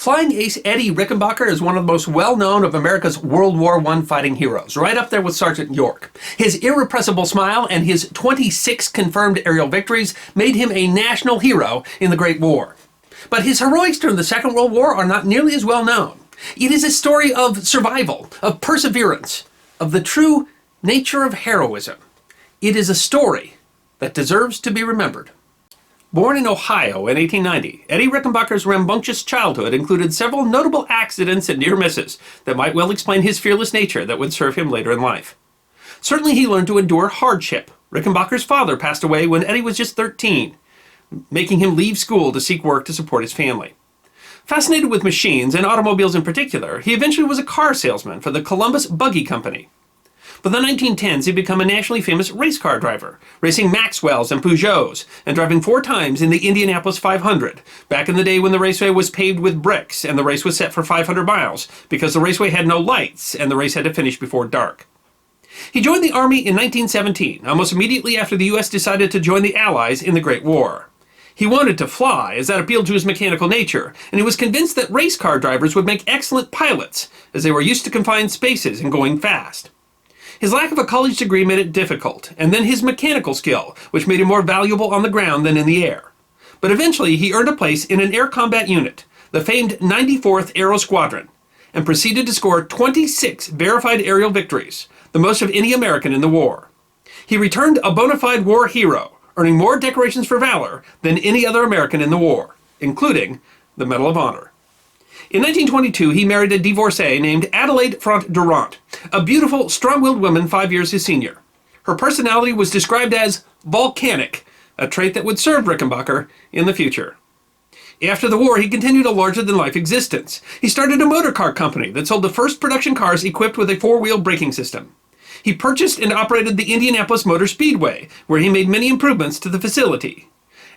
Flying ace Eddie Rickenbacker is one of the most well-known of America's World War I fighting heroes, right up there with Sergeant York. His irrepressible smile and his 26 confirmed aerial victories made him a national hero in the Great War. But his heroics during the Second World War are not nearly as well known. It is a story of survival, of perseverance, of the true nature of heroism. It is a story that deserves to be remembered. Born in Ohio in 1890, Eddie Rickenbacker's rambunctious childhood included several notable accidents and near misses that might well explain his fearless nature that would serve him later in life. Certainly he learned to endure hardship. Rickenbacker's father passed away when Eddie was just 13, making him leave school to seek work to support his family. Fascinated with machines, and automobiles in particular, he eventually was a car salesman for the Columbus Buggy Company. By the 1910s, he became a nationally famous race car driver, racing Maxwells and Peugeots, and driving 4 times in the Indianapolis 500, back in the day when the raceway was paved with bricks and the race was set for 500 miles, because the raceway had no lights and the race had to finish before dark. He joined the Army in 1917, almost immediately after the U.S. decided to join the Allies in the Great War. He wanted to fly, as that appealed to his mechanical nature, and he was convinced that race car drivers would make excellent pilots, as they were used to confined spaces and going fast. His lack of a college degree made it difficult, and then his mechanical skill, which made him more valuable on the ground than in the air. But eventually he earned a place in an air combat unit, the famed 94th Aero Squadron, and proceeded to score 26 verified aerial victories, the most of any American in the war. He returned a bona fide war hero, earning more decorations for valor than any other American in the war, including the Medal of Honor. In 1922, he married a divorcee named Adelaide Front Durant, a beautiful, strong-willed woman 5 years his senior. Her personality was described as volcanic, a trait that would serve Rickenbacker in the future. After the war, he continued a larger-than-life existence. He started a motor car company that sold the first production cars equipped with a 4-wheel braking system. He purchased and operated the Indianapolis Motor Speedway, where he made many improvements to the facility.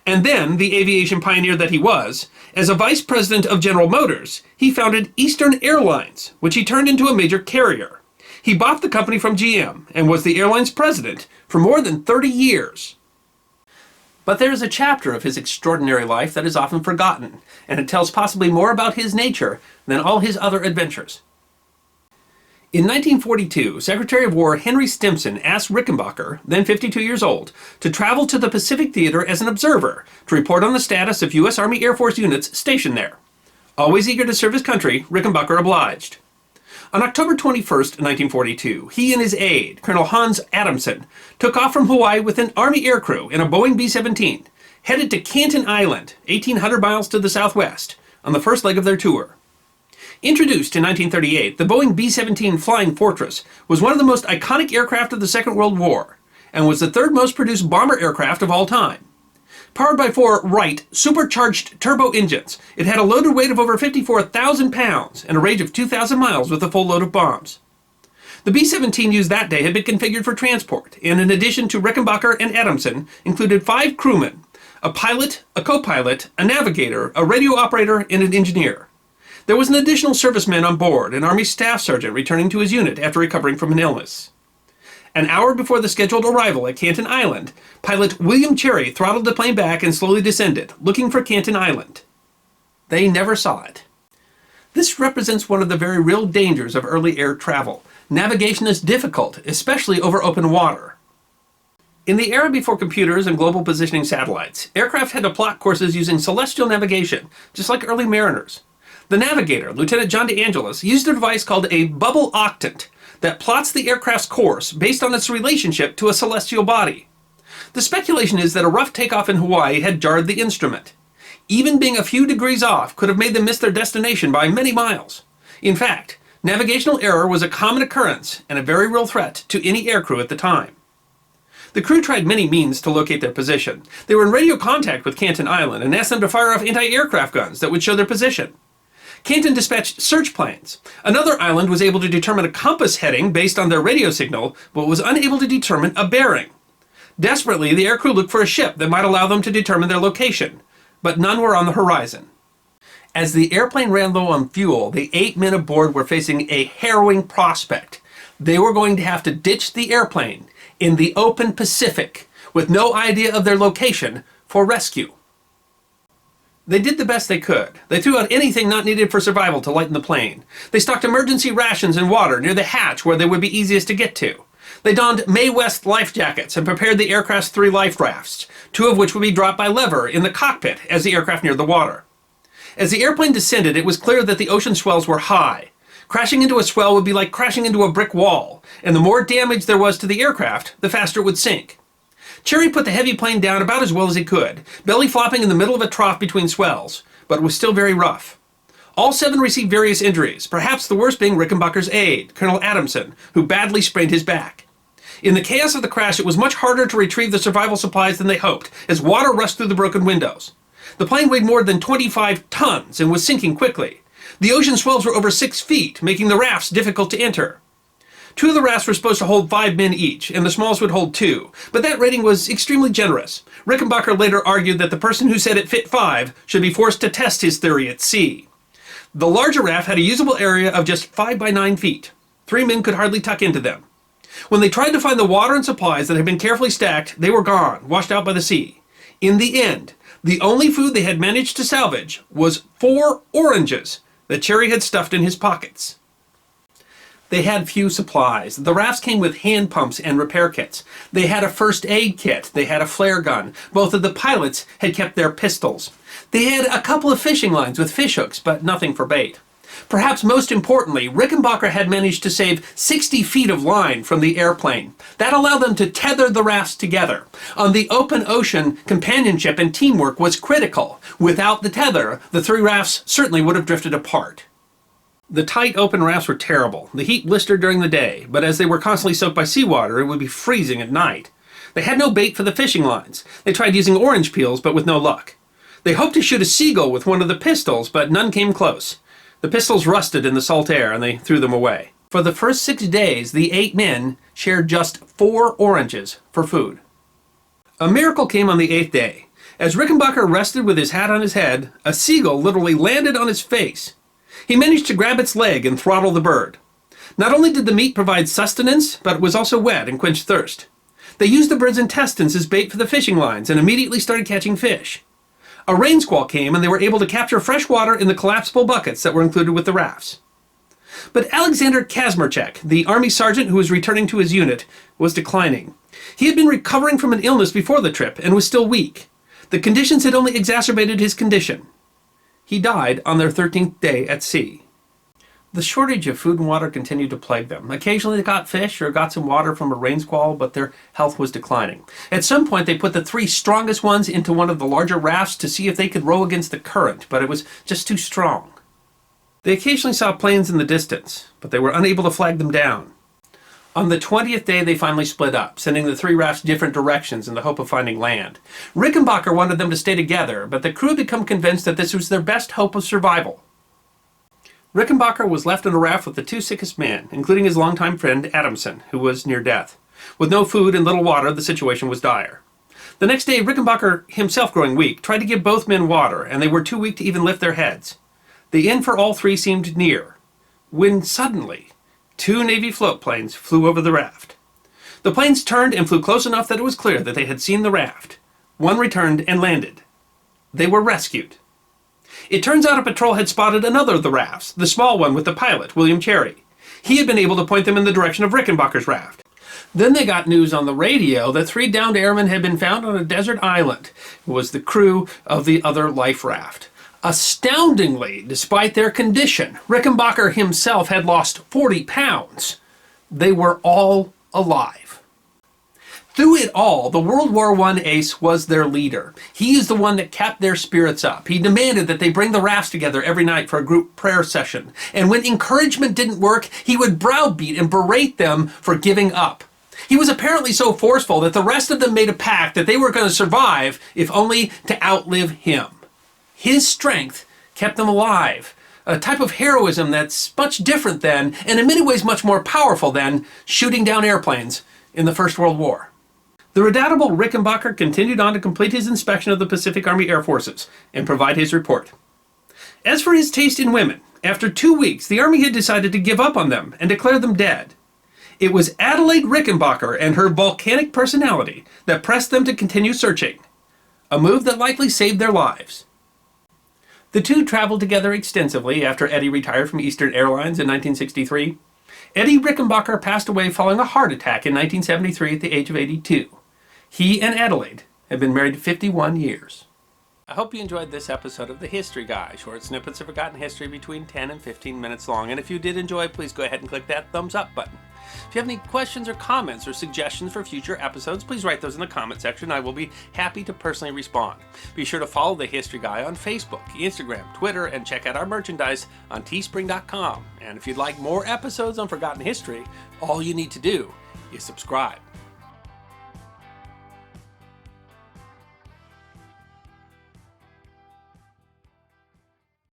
And then, the aviation pioneer that he was, as a vice president of General Motors, he founded Eastern Airlines, which he turned into a major carrier. He bought the company from GM and was the airline's president for more than 30 years. But there is a chapter of his extraordinary life that is often forgotten, and it tells possibly more about his nature than all his other adventures. In 1942, Secretary of War Henry Stimson asked Rickenbacker, then 52 years old, to travel to the Pacific Theater as an observer to report on the status of U.S. Army Air Force units stationed there. Always eager to serve his country, Rickenbacker obliged. On October 21, 1942, he and his aide, Colonel Hans Adamson, took off from Hawaii with an Army aircrew in a Boeing B-17, headed to Canton Island, 1,800 miles to the southwest, on the first leg of their tour. Introduced in 1938, the Boeing B-17 Flying Fortress was one of the most iconic aircraft of the Second World War, and was the third most produced bomber aircraft of all time. Powered by 4 Wright supercharged turbo engines, it had a loaded weight of over 54,000 pounds and a range of 2,000 miles with a full load of bombs. The B-17 used that day had been configured for transport, and in addition to Rickenbacker and Adamson, included 5 crewmen, a pilot, a co-pilot, a navigator, a radio operator, and an engineer. There was an additional serviceman on board, an Army staff sergeant returning to his unit after recovering from an illness. An hour before the scheduled arrival at Canton Island, pilot William Cherry throttled the plane back and slowly descended, looking for Canton Island. They never saw it. This represents one of the very real dangers of early air travel. Navigation is difficult, especially over open water. In the era before computers and global positioning satellites, aircraft had to plot courses using celestial navigation, just like early mariners. The navigator, Lieutenant John DeAngelis, used a device called a bubble octant that plots the aircraft's course based on its relationship to a celestial body. The speculation is that a rough takeoff in Hawaii had jarred the instrument. Even being a few degrees off could have made them miss their destination by many miles. In fact, navigational error was a common occurrence and a very real threat to any aircrew at the time. The crew tried many means to locate their position. They were in radio contact with Canton Island and asked them to fire off anti-aircraft guns that would show their position. Canton dispatched search planes. Another island was able to determine a compass heading based on their radio signal, but was unable to determine a bearing. Desperately, the aircrew looked for a ship that might allow them to determine their location, but none were on the horizon. As the airplane ran low on fuel, the 8 men aboard were facing a harrowing prospect. They were going to have to ditch the airplane in the open Pacific with no idea of their location for rescue. They did the best they could. They threw out anything not needed for survival to lighten the plane. They stocked emergency rations and water near the hatch where they would be easiest to get to. They donned Mae West life jackets and prepared the aircraft's 3 life rafts, 2 of which would be dropped by lever in the cockpit as the aircraft neared the water. As the airplane descended, it was clear that the ocean swells were high. Crashing into a swell would be like crashing into a brick wall, and the more damage there was to the aircraft, the faster it would sink. Cherry put the heavy plane down about as well as he could, belly flopping in the middle of a trough between swells, but it was still very rough. All 7 received various injuries, perhaps the worst being Rickenbacker's aide, Colonel Adamson, who badly sprained his back. In the chaos of the crash, it was much harder to retrieve the survival supplies than they hoped, as water rushed through the broken windows. The plane weighed more than 25 tons and was sinking quickly. The ocean swells were over 6 feet, making the rafts difficult to enter. 2 of the rafts were supposed to hold 5 men each, and the smallest would hold 2, but that rating was extremely generous. Rickenbacker later argued that the person who said it fit 5 should be forced to test his theory at sea. The larger raft had a usable area of just 5 by 9 feet. 3 men could hardly tuck into them. When they tried to find the water and supplies that had been carefully stacked, they were gone, washed out by the sea. In the end, the only food they had managed to salvage was 4 oranges that Cherry had stuffed in his pockets. They had few supplies. The rafts came with hand pumps and repair kits. They had a first aid kit. They had a flare gun. Both of the pilots had kept their pistols. They had a couple of fishing lines with fish hooks, but nothing for bait. Perhaps most importantly, Rickenbacker had managed to save 60 feet of line from the airplane. That allowed them to tether the rafts together. On the open ocean, companionship and teamwork was critical. Without the tether, the 3 rafts certainly would have drifted apart. The tight open rafts were terrible. The heat blistered during the day, but as they were constantly soaked by seawater, it would be freezing at night. They had no bait for the fishing lines. They tried using orange peels, but with no luck. They hoped to shoot a seagull with one of the pistols, but none came close. The pistols rusted in the salt air, and they threw them away. For the first 6 days, the 8 men shared just 4 oranges for food. A miracle came on the 8th day. As Rickenbacker rested with his hat on his head, a seagull literally landed on his face. He managed to grab its leg and throttle the bird. Not only did the meat provide sustenance, but it was also wet and quenched thirst. They used the bird's intestines as bait for the fishing lines and immediately started catching fish. A rain squall came and they were able to capture fresh water in the collapsible buckets that were included with the rafts. But Alexander Kazmarchek, the army sergeant who was returning to his unit, was declining. He had been recovering from an illness before the trip and was still weak. The conditions had only exacerbated his condition. He died on their 13th day at sea. The shortage of food and water continued to plague them. Occasionally they got fish or got some water from a rain squall, but their health was declining. At some point they put the 3 strongest ones into one of the larger rafts to see if they could row against the current, but it was just too strong. They occasionally saw planes in the distance, but they were unable to flag them down. On the 20th day they finally split up, sending the 3 rafts different directions in the hope of finding land. Rickenbacker wanted them to stay together, but the crew had become convinced that this was their best hope of survival. Rickenbacker was left on a raft with the 2 sickest men, including his longtime friend Adamson, who was near death. With no food and little water, the situation was dire. The next day, Rickenbacker, himself growing weak, tried to give both men water, and they were too weak to even lift their heads. The end for all 3 seemed near, when suddenly 2 Navy float planes flew over the raft. The planes turned and flew close enough that it was clear that they had seen the raft. One returned and landed. They were rescued. It turns out a patrol had spotted another of the rafts, the small one with the pilot, William Cherry. He had been able to point them in the direction of Rickenbacker's raft. Then they got news on the radio that 3 downed airmen had been found on a desert island. It was the crew of the other life raft. Astoundingly, despite their condition, Rickenbacker himself had lost 40 pounds. They were all alive. Through it all, the World War I ace was their leader. He is the one that kept their spirits up. He demanded that they bring the rafts together every night for a group prayer session. And when encouragement didn't work, he would browbeat and berate them for giving up. He was apparently so forceful that the rest of them made a pact that they were going to survive, if only to outlive him. His strength kept them alive, a type of heroism that's much different than, and in many ways much more powerful than, shooting down airplanes in the First World War. The redoubtable Rickenbacker continued on to complete his inspection of the Pacific Army Air Forces and provide his report. As for his taste in women, after 2 weeks, the Army had decided to give up on them and declare them dead. It was Adelaide Rickenbacker and her volcanic personality that pressed them to continue searching, a move that likely saved their lives. The two traveled together extensively after Eddie retired from Eastern Airlines in 1963. Eddie Rickenbacker passed away following a heart attack in 1973 at the age of 82. He and Adelaide have been married 51 years. I hope you enjoyed this episode of The History Guy, short snippets of forgotten history between 10 and 15 minutes long. And if you did enjoy, please go ahead and click that thumbs up button. If you have any questions or comments or suggestions for future episodes, please write those in the comment section. I will be happy to personally respond. Be sure to follow The History Guy on Facebook, Instagram, Twitter, and check out our merchandise on teespring.com. And if you'd like more episodes on forgotten history, all you need to do is subscribe.